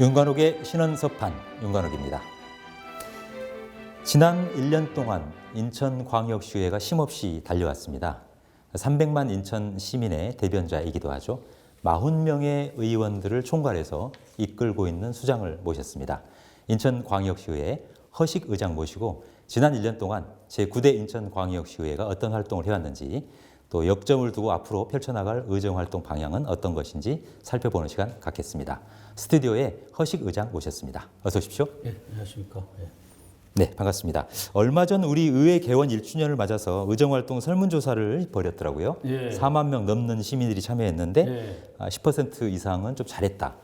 윤관옥의 신원서판 윤관옥입니다. 지난 1년 동안 인천광역시의회가 쉼없이 달려왔습니다. 300만 인천 시민의 대변자이기도 하죠. 40명의 의원들을 총괄해서 이끌고 있는 수장을 모셨습니다. 인천광역시의회 허식 의장 모시고 지난 1년 동안 제9대 인천광역시의회가 어떤 활동을 해왔는지, 또 역점을 두고 앞으로 펼쳐나갈 의정활동 방향은 어떤 것인지 살펴보는 시간 갖겠습니다. 스튜디오에 허식 의장 모셨습니다. 어서 오십시오. 네, 안녕하십니까. 네, 반갑습니다. 얼마 전 우리 의회 개원 1주년을 맞아서 의정활동 설문조사를 벌였더라고요. 4만 명 넘는 시민들이 참여했는데 10% 이상은 좀 잘했다.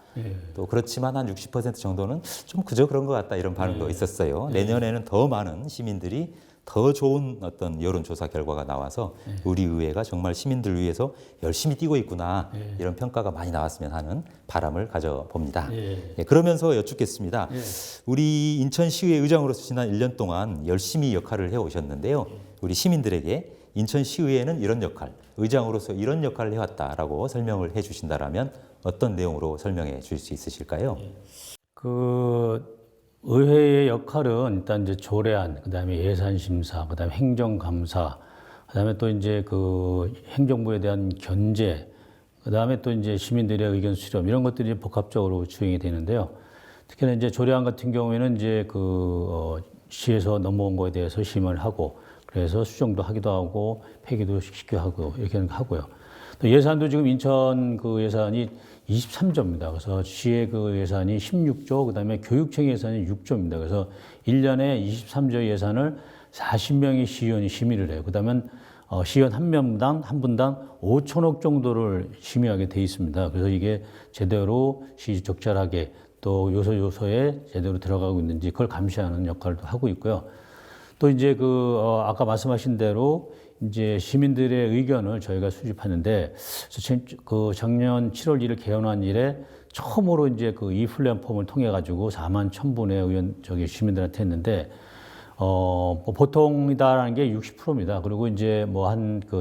또 그렇지만 한 60% 정도는 좀 그저 그런 것 같다, 이런 반응도 있었어요. 내년에는 더 많은 시민들이 더 좋은 어떤 여론조사 결과가 나와서 우리 의회가 정말 시민들을 위해서 열심히 뛰고 있구나, 이런 평가가 많이 나왔으면 하는 바람을 가져봅니다. 그러면서 여쭙겠습니다. 우리 인천시의회 의장으로서 지난 1년 동안 열심히 역할을 해오셨는데요. 우리 시민들에게 인천시의회는 이런 역할, 의장으로서 이런 역할을 해왔다라고 설명을 해주신다면 어떤 내용으로 설명해 주실 수 있으실까요? 의회의 역할은 일단 이제 조례안, 그다음에 예산심사, 그다음에 행정감사, 그다음에 또 이제 그 행정부에 대한 견제, 그다음에 또 이제 시민들의 의견 수렴, 이런 것들이 복합적으로 수행이 되는데요. 특히나 이제 조례안 같은 경우에는 이제 시에서 넘어온 거에 대해서 심의를 하고, 그래서 수정도 하기도 하고 폐기도 시키기도 하고 이렇게 하고요. 또 예산도 지금 인천 그 예산이 23조입니다. 그래서 시의 그 예산이 16조, 그다음에 교육청 예산이 6조입니다. 그래서 1년에 23조 예산을 40명의 시의원이 심의를 해요. 그다음에 시의원 한 분당 5천억 정도를 심의하게 돼 있습니다. 그래서 이게 제대로 시적절하게 또 요소에 제대로 들어가고 있는지 그걸 감시하는 역할도 하고 있고요. 또 이제 아까 말씀하신 대로 이제 시민들의 의견을 저희가 수집하는데, 작년 7월 1일 개원한 이래 처음으로 이제 이 플랫폼을 통해 가지고 4만 1,000분의 시민들한테 했는데, 보통이다라는 게 60%입니다. 그리고 이제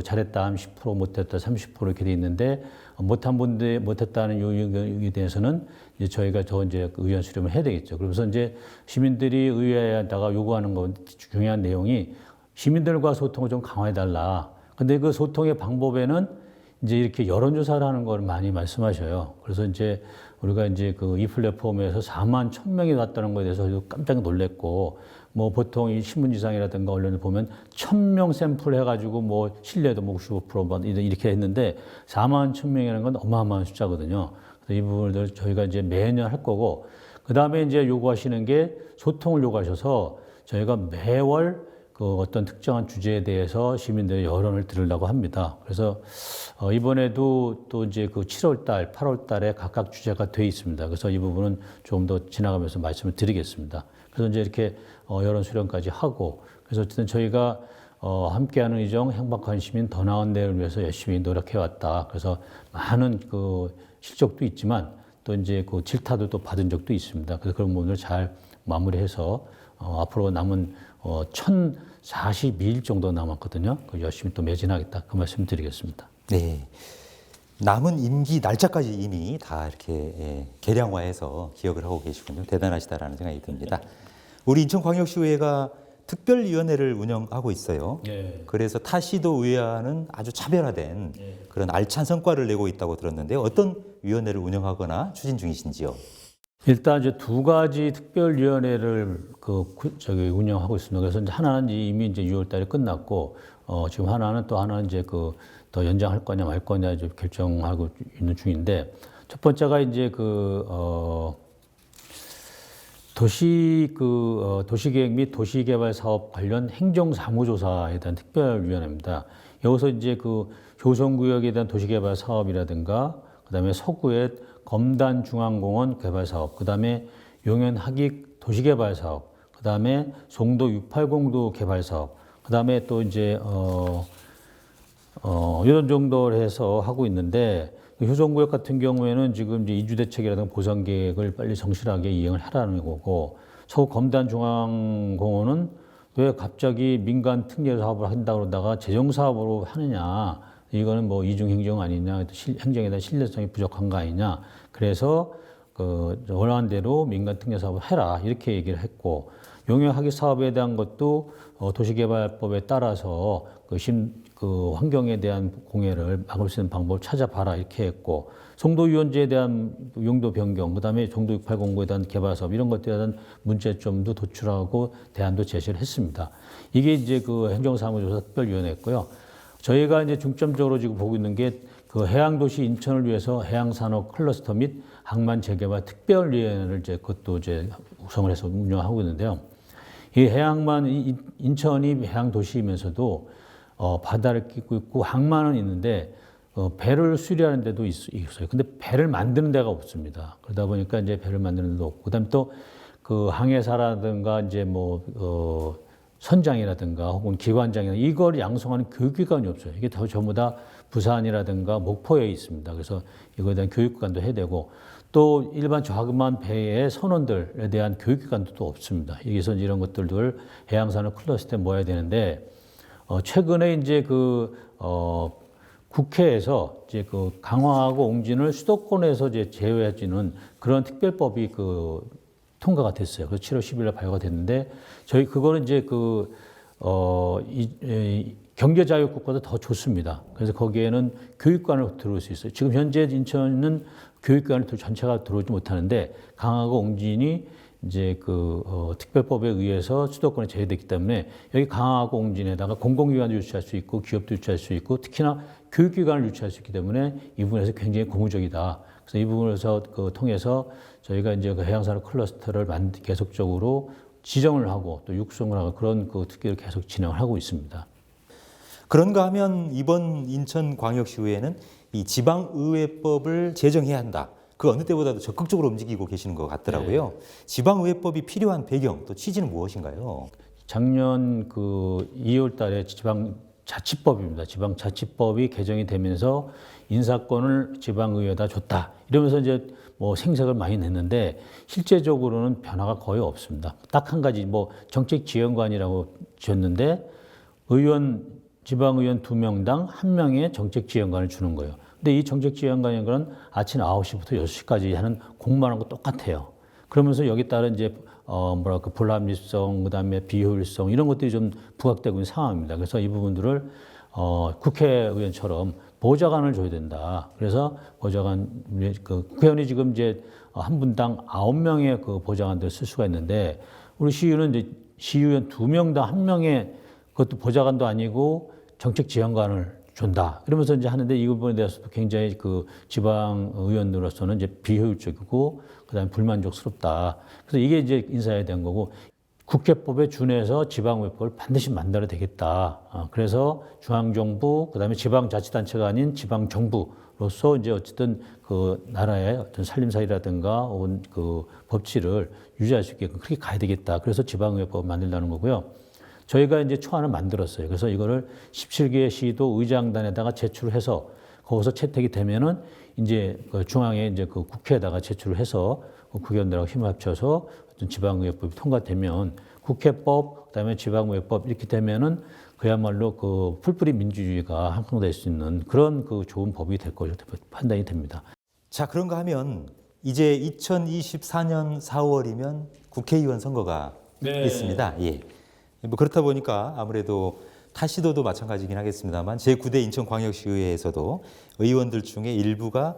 잘했다 하면 10%, 못했다 30% 이렇게 돼 있는데, 못했다는 의견에 대해서는 이제 저희가 이제 의견 수렴을 해야 되겠죠. 그래서 이제 시민들이 의회에다가 요구하는 건 중요한 내용이 시민들과 소통을 좀 강화해달라. 근데 그 소통의 방법에는 이제 이렇게 여론조사를 하는 걸 많이 말씀하셔요. 그래서 이제 우리가 이제 이 플랫폼에서 4만 1,000명이 왔다는 거에 대해서 깜짝 놀랬고, 보통 이 신문지상이라든가 언론을 보면 1,000명 샘플 해가지고 신뢰도 65% 이렇게 했는데 4만 1,000명이라는 건 어마어마한 숫자거든요. 그래서 이 부분을 저희가 이제 매년 할 거고, 그 다음에 이제 요구하시는 게 소통을 요구하셔서 저희가 매월 어떤 특정한 주제에 대해서 시민들의 여론을 들으려고 합니다. 그래서 이번에도 또 이제 7월 달, 8월 달에 각각 주제가 돼 있습니다. 그래서 이 부분은 좀 더 지나가면서 말씀을 드리겠습니다. 그래서 이제 이렇게 여론 수렴까지 하고, 그래서 어쨌든 저희가 함께하는 의정, 행복한 시민, 더 나은 내일을 위해서 열심히 노력해 왔다. 그래서 많은 실적도 있지만 또 이제 질타도 또 받은 적도 있습니다. 그래서 그런 부분을 잘 마무리해서 앞으로 남은 1,042일 정도 남았거든요. 열심히 또 매진하겠다, 그 말씀 드리겠습니다. 네. 남은 임기 날짜까지 이미 다 이렇게 계량화해서 기억을 하고 계시군요. 대단하시다라는 생각이 듭니다. 우리 인천광역시의회가 특별위원회를 운영하고 있어요. 그래서 타 시도 의회와는 아주 차별화된 그런 알찬 성과를 내고 있다고 들었는데요. 어떤 위원회를 운영하거나 추진 중이신지요? 일단 이제 두 가지 특별위원회를 운영하고 있습니다. 그래서 이제 하나는 이미 이제 6월 달에 끝났고, 지금 하나는 이제 더 연장할 거냐 말 거냐 이제 결정하고 있는 중인데, 첫 번째가 이제 도시계획 및 도시개발 사업 관련 행정사무조사에 대한 특별위원회입니다. 여기서 이제 교성구역에 대한 도시개발 사업이라든가, 그다음에 서구의 검단중앙공원 개발 사업, 그다음에 용현 하객 도시개발 사업, 그다음에 송도 680도 개발 사업, 그다음에 또 이제 이런 정도를 해서 하고 있는데, 효성구역 같은 경우에는 지금 이제 이주대책이라든가 보상계획을 빨리 성실하게 이행을 하라는 거고, 서구 검단중앙공원은 왜 갑자기 민간 특례 사업을 한다고 그러다가 재정 사업으로 하느냐, 이거는 이중행정 아니냐, 행정에 대한 신뢰성이 부족한 거 아니냐. 그래서 원하는 대로 민간 특례 사업을 해라 이렇게 얘기를 했고 용역하기 사업에 대한 것도 도시개발법에 따라서 그 환경에 대한 공해를 막을 수 있는 방법을 찾아봐라 이렇게 했고 송도 유원지에 대한 용도 변경, 그다음에 송도 6809에 대한 개발 사업 이런 것들에 대한 문제점도 도출하고 대안도 제시를 했습니다. 이게 이제 그 행정사무조사 특별위원회였고요. 저희가 이제 중점적으로 지금 보고 있는 게 그 해양도시 인천을 위해서 해양산업 클러스터 및 항만 재개발 특별위원회를 이제 그것도 이제 구성을 해서 운영하고 있는데요. 이 해양만 인천이 해양도시이면서도 바다를 끼고 있고 항만은 있는데 배를 수리하는 데도 있어요. 근데 배를 만드는 데가 없습니다. 그러다 보니까 이제 배를 만드는 데도 없고, 그다음에 또 그 항해사라든가 이제 뭐 선장이라든가 혹은 기관장이나 이걸 양성하는 교육기관이 없어요. 이게 다 전부 다 부산이라든가 목포에 있습니다. 그래서 이거에 대한 교육기관도 해야 되고 또 일반 저하급만 배의 선원들에 대한 교육기관도 또 없습니다. 여기서 이런 것들을 해양산업 클러스터에 모아야 되는데 최근에 이제 국회에서 이제 그 강화하고 옹진을 수도권에서 이제 제외해주는 그런 특별법이 통과가 됐어요. 그래서 7월 10일에 발효가 됐는데 저희 그거는 이제 경제자유국보다 더 좋습니다. 그래서 거기에는 교육관을 들어올 수 있어요. 지금 현재 인천은 교육관을 전체가 들어오지 못하는데 강화하고 옹진이 이제 특별법에 의해서 수도권에 제외됐기 때문에 여기 강화하고 옹진에다가 공공기관도 유치할 수 있고 기업도 유치할 수 있고 특히나 교육기관을 유치할 수 있기 때문에 이 부분에서 굉장히 고무적이다. 그래서 이 부분에서 통해서 저희가 이제 해양산업 클러스터를 계속적으로 지정을 하고 또 육성을 하고 그런 특기를 계속 진행을 하고 있습니다. 그런가 하면 이번 인천광역시의회는 이 지방의회법을 제정해야 한다. 그 어느 때보다도 적극적으로 움직이고 계시는 것 같더라고요. 네. 지방의회법이 필요한 배경 또 취지는 무엇인가요? 작년 2월 달에 지방자치법입니다. 지방자치법이 개정이 되면서 인사권을 지방의회에다 줬다. 이러면서 이제 생색을 많이 냈는데 실제적으로는 변화가 거의 없습니다. 딱 한 가지 정책지원관이라고 줬는데 지방의원 2명당 1명의 정책지원관을 주는 거예요. 근데 이 정책지원관인 건 아침 9시부터 6시까지 하는 공무원하고 똑같아요. 그러면서 여기 따른 이제 불합리성, 그다음에 비효율성 이런 것들이 좀 부각되고 있는 상황입니다. 그래서 이 부분들을 국회의원처럼 보좌관을 줘야 된다. 그래서 국회의원이 지금 이제 한 분당 9명의 보좌관들을 쓸 수가 있는데 우리 시의원은 이제 시의원 2명당 1명의 그것도 보좌관도 아니고 정책지원관을 준다. 이러면서 이제 하는데 이 부분에 대해서도 굉장히 지방 의원으로서는 이제 비효율적이고 그다음에 불만족스럽다. 그래서 이게 이제 인사해야 되는 거고 국회법에 준해서 지방의회법을 반드시 만들어야 되겠다. 그래서 중앙정부 그다음에 지방자치단체가 아닌 지방정부로서 이제 어쨌든 나라의 어떤 살림살이라든가 혹은 법치를 유지할 수 있게끔 그렇게 가야 되겠다. 그래서 지방의회법을 만들라는 거고요. 저희가 이제 초안을 만들었어요. 그래서 이거를 17개 시도 의장단에다가 제출해서 거기서 채택이 되면은 이제 중앙에 이제 국회에다가 제출을 해서 국회의원들하고 힘을 합쳐서 어떤 지방의회법이 통과되면 국회법, 그다음에 지방의회법 이렇게 되면은 그야말로 풀뿌리 민주주의가 형성될 수 있는 그런 좋은 법이 될 것으로 판단이 됩니다. 자, 그런가 하면 이제 2024년 4월이면 국회의원 선거가 있습니다. 예. 그렇다 보니까 아무래도 타 시도도 마찬가지긴 하겠습니다만 제9대 인천광역시의회에서도 의원들 중에 일부가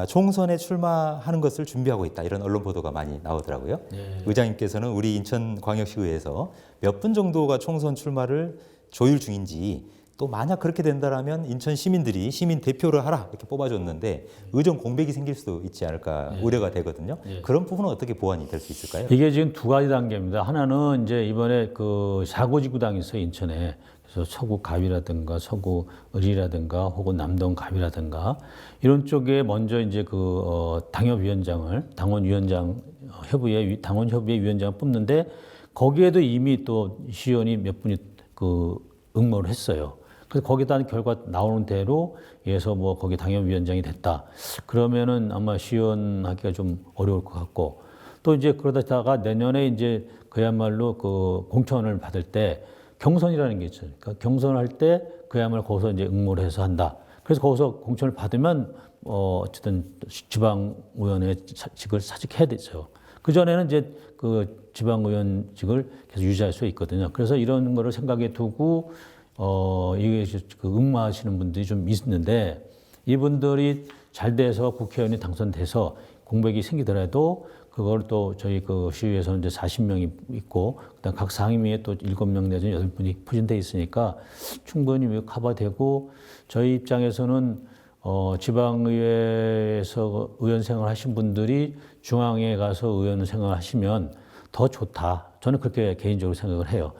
총선에 출마하는 것을 준비하고 있다. 이런 언론 보도가 많이 나오더라고요. 네. 의장님께서는 우리 인천광역시의회에서 몇 분 정도가 총선 출마를 조율 중인지 또 만약 그렇게 된다면 인천 시민들이 시민 대표를 하라 이렇게 뽑아줬는데 의정 공백이 생길 수도 있지 않을까 우려가 되거든요. 그런 부분은 어떻게 보완이 될 수 있을까요? 이게 지금 두 가지 단계입니다. 하나는 이제 이번에 사고지구당이 있어요, 인천에. 그래서 서구 가위라든가 서구 을이라든가 혹은 남동 가위라든가 이런 쪽에 먼저 이제 당협위원장을 당원위원장 당원협의회 위원장을 뽑는데 거기에도 이미 또 시의원이 몇 분이 응모를 했어요. 그래서 거기다 결과 나오는 대로 해서 거기 당협위원장이 됐다. 그러면은 아마 시의원하기가 좀 어려울 것 같고 또 이제 그러다가 내년에 이제 그야말로 공천을 받을 때 경선이라는 게 있어요. 그러니까 경선을 할 때 그야말로 거기서 이제 응모를 해서 한다. 그래서 거기서 공천을 받으면 어쨌든 지방의원의 직을 사직해야 되죠. 그 전에는 이제 그 지방의원직을 계속 유지할 수 있거든요. 그래서 이런 거를 생각에 두고 이게 그 응모하시는 분들이 좀 있는데 이분들이 잘 돼서 국회의원이 당선돼서 공백이 생기더라도 그걸 또 저희 그 시의회에서는 이제 40명이 있고 그다음 각 상임위에 또 7명 내지 8분이 포진돼 있으니까 충분히 커버되고 저희 입장에서는 지방의회에서 의원 생활 하신 분들이 중앙에 가서 의원 생활 하시면 더 좋다. 저는 그렇게 개인적으로 생각을 해요.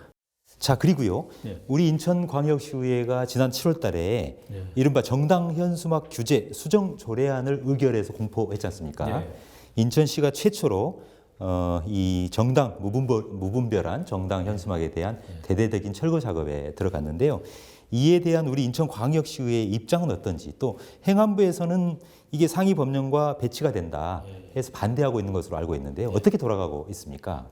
자, 그리고요. 네. 우리 인천광역시의회가 지난 7월 달에 이른바 정당 현수막 규제 수정 조례안을 의결해서 공포했지 않습니까? 네. 인천시가 최초로 이 정당 무분별한 정당 현수막에 대한 대대적인 철거 작업에 들어갔는데요. 이에 대한 우리 인천광역시의회의 입장은 어떤지, 또 행안부에서는 이게 상위 법령과 배치가 된다 해서 반대하고 있는 것으로 알고 있는데요. 어떻게 돌아가고 있습니까?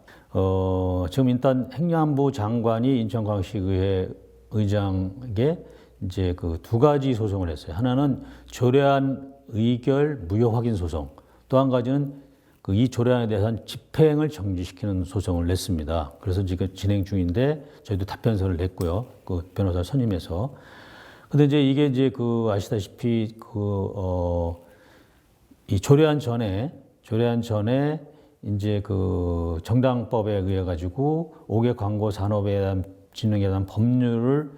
지금 일단 행안부 장관이 인천광역시의회 의장에게 이제 그 두 가지 소송을 했어요. 하나는 조례안 의결 무효 확인 소송, 또 한 가지는 그 이 조례안에 대한 집행을 정지시키는 소송을 냈습니다. 그래서 지금 진행 중인데 저희도 답변서를 냈고요. 그 변호사 선임해서. 근데 이제 이게 이제 그 아시다시피 이 조례안 전에 이제 그 정당법에 의해 가지고 5개 광고 산업에 대한 진흥에 대한 법률을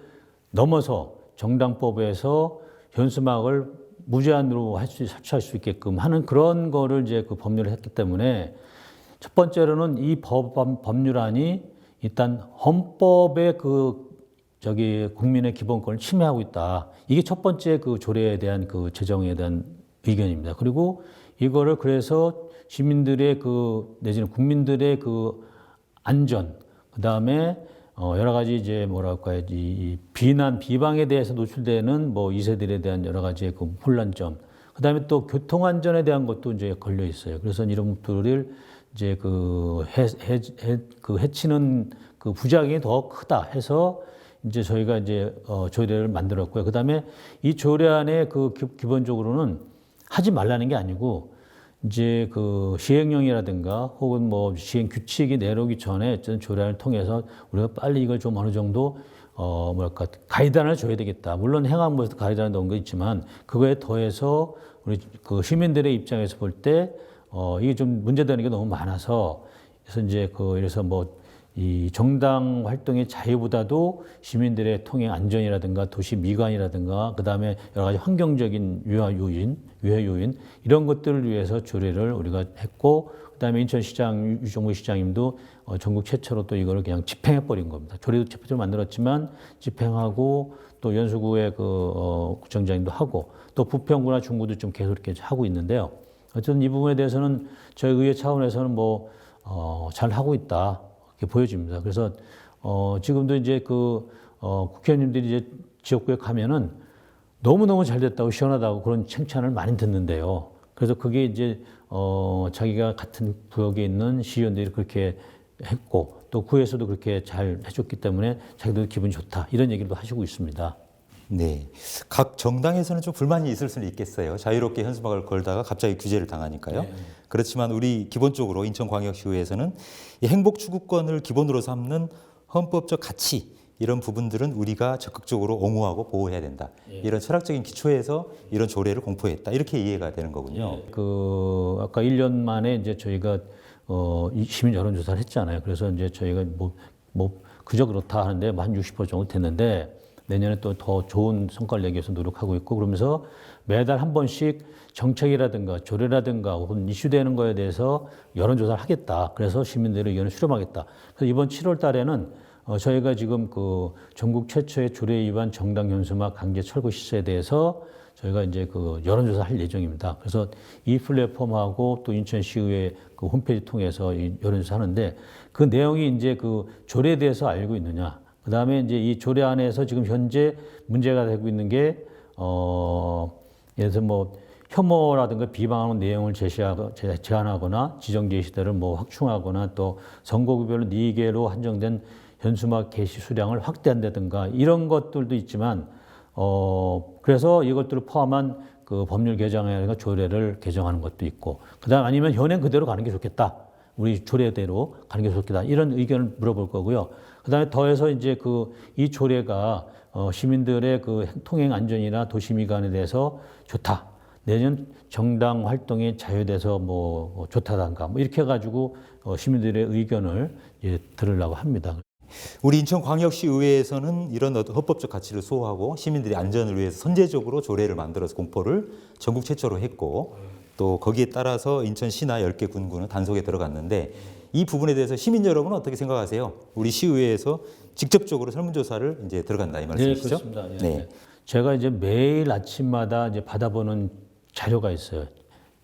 넘어서 정당법에서 현수막을 무제한으로 설치할 수 있게끔 하는 그런 거를 이제 그 법률을 했기 때문에 첫 번째로는 이 법률안이 일단 헌법의 국민의 기본권을 침해하고 있다. 이게 첫 번째 그 조례에 대한 그 제정에 대한 의견입니다. 그리고 이거를 그래서 시민들의 내지는 국민들의 안전, 그 다음에 여러 가지 이제 뭐랄까요, 이 비방에 대해서 노출되는 뭐 2세들에 대한 여러 가지의 그 혼란점, 그 다음에 또 교통안전에 대한 것도 이제 걸려 있어요. 그래서 이런 것들을 이제 해치는 그 부작용이 더 크다 해서 이제 저희가 이제 조례를 만들었고요. 그 다음에 이 조례안에 기본적으로는 하지 말라는 게 아니고 이제 그 시행령이라든가 혹은 뭐 시행 규칙이 내려오기 전에 어쨌든 조례안을 통해서 우리가 빨리 이걸 좀 어느 정도 가이드라인을 줘야 되겠다. 물론 행안부에서 가이드라인 넣은 거 있지만 그거에 더해서 우리 그 시민들의 입장에서 볼 때 이게 좀 문제되는 게 너무 많아서 그래서 이제 그래서 뭐 이 정당 활동의 자유보다도 시민들의 통행 안전이라든가 도시 미관이라든가 그다음에 여러 가지 환경적인 유해 요인 이런 것들을 위해서 조례를 우리가 했고 그다음에 인천시장 유정무 시장님도 전국 최초로 또 이거를 그냥 집행해 버린 겁니다. 조례도 최초로 만들었지만 집행하고 또 연수구의 구청장님도 하고 또 부평구나 중구도 좀 계속 이렇게 하고 있는데요. 어쨌든 이 부분에 대해서는 저희 의회 차원에서는 잘 하고 있다. 이렇게 보여집니다. 그래서 지금도 이제 국회의원님들이 이제 지역구에 가면은 너무너무 잘 됐다고 시원하다고 그런 칭찬을 많이 듣는데요. 그래서 그게 이제 자기가 같은 구역에 있는 시의원들이 그렇게 했고 또 구에서도 그렇게 잘 해줬기 때문에 자기도 기분이 좋다 이런 얘기도 하시고 있습니다. 네, 각 정당에서는 좀 불만이 있을 수는 있겠어요. 자유롭게 현수막을 걸다가 갑자기 규제를 당하니까요. 네. 그렇지만 우리 기본적으로 인천광역시의회에서는 이 행복 추구권을 기본으로 삼는 헌법적 가치 이런 부분들은 우리가 적극적으로 옹호하고 보호해야 된다. 이런 철학적인 기초에서 이런 조례를 공포했다. 이렇게 이해가 되는 거군요. 아까 1년 만에 이제 저희가 시민 여론조사를 했잖아요. 그래서 이제 저희가 그저 그렇다 하는데 한 60% 정도 됐는데 내년에 또 더 좋은 성과를 내기 위해서 노력하고 있고 그러면서 매달 한 번씩 정책이라든가 조례라든가 혹은 이슈되는 거에 대해서 여론조사를 하겠다. 그래서 시민들의 의견을 수렴하겠다. 그래서 이번 7월 달에는 저희가 지금 전국 최초의 조례 위반 정당 현수막 강제 철거 시세에 대해서 저희가 이제 여론조사 할 예정입니다. 그래서 이 플랫폼하고 또 인천시의회 홈페이지 통해서 이 여론조사 하는데 그 내용이 이제 조례에 대해서 알고 있느냐. 그 다음에 이제 이 조례 안에서 지금 현재 문제가 되고 있는 게, 예를 들어서 혐오라든가 비방하는 내용을 제한하거나 지정 제시대를 확충하거나 또 선거구별로 4개로 한정된 현수막 게시 수량을 확대한다든가 이런 것들도 있지만, 그래서 이것들을 포함한 그 법률 개정이나 조례를 개정하는 것도 있고, 그다음 아니면 현행 그대로 가는 게 좋겠다. 우리 조례대로 가는 게 좋겠다. 이런 의견을 물어볼 거고요. 그다음에 더해서 이제 이 조례가 시민들의 그 통행 안전이나 도시 미관에 대해서 좋다. 내년 정당 활동에 자유돼서 뭐 좋다던가 뭐 이렇게 해가지고 시민들의 의견을 들으려고 합니다. 우리 인천광역시 의회에서는 이런 헌법적 가치를 수호하고 시민들의 안전을 위해서 선제적으로 조례를 만들어서 공포를 전국 최초로 했고 또 거기에 따라서 인천시나 10개 군구는 단속에 들어갔는데 이 부분에 대해서 시민 여러분은 어떻게 생각하세요? 우리 시의회에서 직접적으로 설문조사를 이제 들어간다 이 말씀이시죠? 네, 그렇습니다. 네. 제가 이제 매일 아침마다 이제 받아보는 자료가 있어요.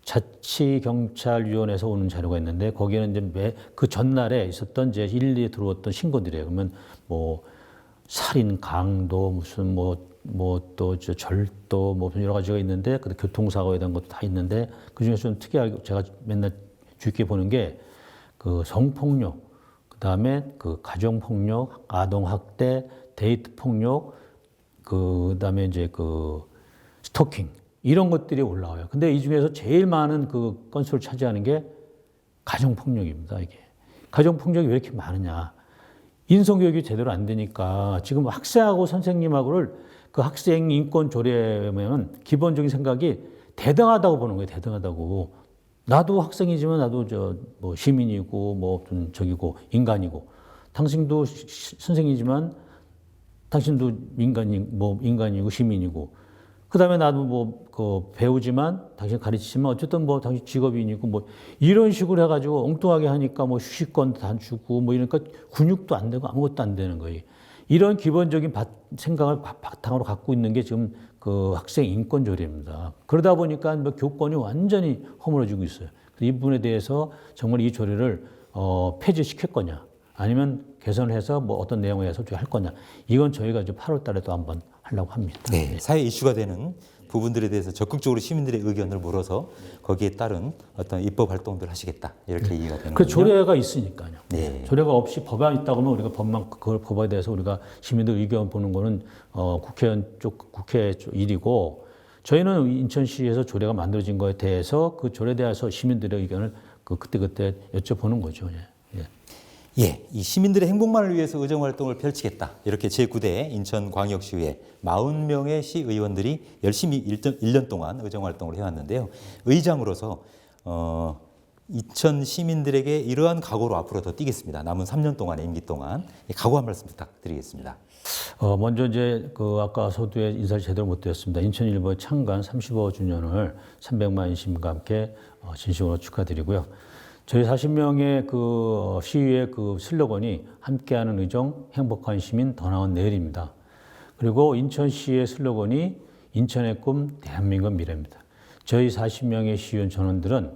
자치경찰위원회에서 오는 자료가 있는데 거기는 이제 그 전날에 있었던 이제 일일이 들어왔던 신고들이에요. 그러면 뭐 살인, 강도, 무슨 또 절도 뭐 여러 가지가 있는데 그 교통사고에 대한 것도 다 있는데 그 중에서 좀 특이하게 제가 맨날 주의 깊게 보는 게 그 성폭력, 그 다음에 그 가정폭력, 아동학대, 데이트 폭력, 그 다음에 이제 그 스토킹. 이런 것들이 올라와요. 근데 이 중에서 제일 많은 그 건수를 차지하는 게 가정폭력입니다, 이게. 가정폭력이 왜 이렇게 많으냐. 인성교육이 제대로 안 되니까 지금 학생하고 선생님하고를 그 학생 인권 조례면 기본적인 생각이 대등하다고 보는 거예요, 대등하다고. 나도 학생이지만 나도 뭐 시민이고 뭐 저기고 인간이고. 당신도 선생이지만 당신도 인간이고 시민이고. 그 다음에 나도 배우지만, 당신 가르치지만, 어쨌든 당신 직업인이고, 이런 식으로 해가지고 엉뚱하게 하니까 휴식권도 안 주고, 이러니까 근육도 안 되고 아무것도 안 되는 거예요. 이런 기본적인 생각을 바탕으로 갖고 있는 게 지금 그 학생 인권 조례입니다. 그러다 보니까 교권이 완전히 허물어지고 있어요. 이 부분에 대해서 정말 이 조례를 폐지시킬 거냐, 아니면 개선을 해서 어떤 내용에 해서 할 거냐. 이건 저희가 이제 8월 달에도 한번 하려고 합니다. 네, 사회 이슈가 되는 부분들에 대해서 적극적으로 시민들의 의견을 물어서 거기에 따른 어떤 입법 활동들을 하시겠다. 이렇게 이해가 되는 거죠. 그 조례가 있으니까요. 네. 조례가 없이 법안 있다고 하면 우리가 법에 대해서 우리가 시민들 의견 보는 거는 국회 쪽 일이고, 저희는 인천시에서 조례가 만들어진 거에 대해서 그 조례에 대해서 시민들의 의견을 그때그때 여쭤보는 거죠. 예, 이 시민들의 행복만을 위해서 의정활동을 펼치겠다. 이렇게 제9대 인천광역시의회 40명의 시의원들이 열심히 1년 동안 의정활동을 해왔는데요. 의장으로서 인천 시민들에게 이러한 각오로 앞으로 더 뛰겠습니다. 남은 3년 동안의 임기 동안 각오 한 말씀 부탁드리겠습니다. 먼저 이제 아까 서두에 인사를 제대로 못 드렸습니다. 인천일보의 창간 35주년을 300만 인심과 함께 진심으로 축하드리고요. 저희 40명의 그 시위의 그 슬로건이 함께하는 의정, 행복한 시민, 더 나은 내일입니다. 그리고 인천시의 슬로건이 인천의 꿈, 대한민국 미래입니다. 저희 40명의 시의원 전원들은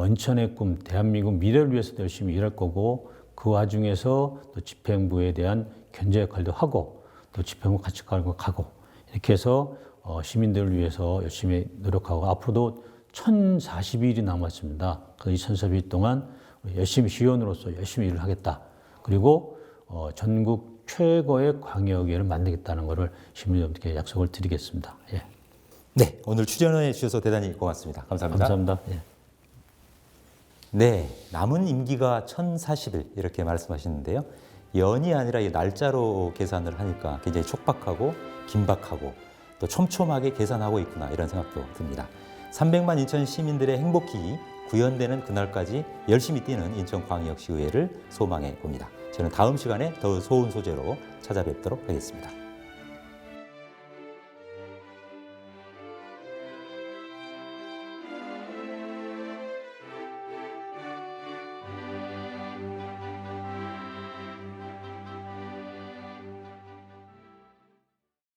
인천의 꿈, 대한민국 미래를 위해서 열심히 일할 거고, 그 와중에서 또 집행부에 대한 견제 역할도 하고, 또 집행부 같이 가고, 이렇게 해서 시민들을 위해서 열심히 노력하고, 앞으로도 1042일이 남았습니다. 그 1042일 동안 열심히 시의원으로서 열심히 일을 하겠다. 그리고 전국 최고의 광역의회를 만들겠다는 것을 시민들께 약속을 드리겠습니다. 예. 네, 오늘 출연해 주셔서 대단히 고맙습니다. 감사합니다. 감사합니다. 예. 네, 남은 임기가 1040일 이렇게 말씀하시는데요. 연이 아니라 이 날짜로 계산을 하니까 굉장히 촉박하고 긴박하고 또 촘촘하게 계산하고 있구나 이런 생각도 듭니다. 300만 인천 시민들의 행복기 구현되는 그날까지 열심히 뛰는 인천광역시의회를 소망해 봅니다. 저는 다음 시간에 더 좋은 소재로 찾아뵙도록 하겠습니다.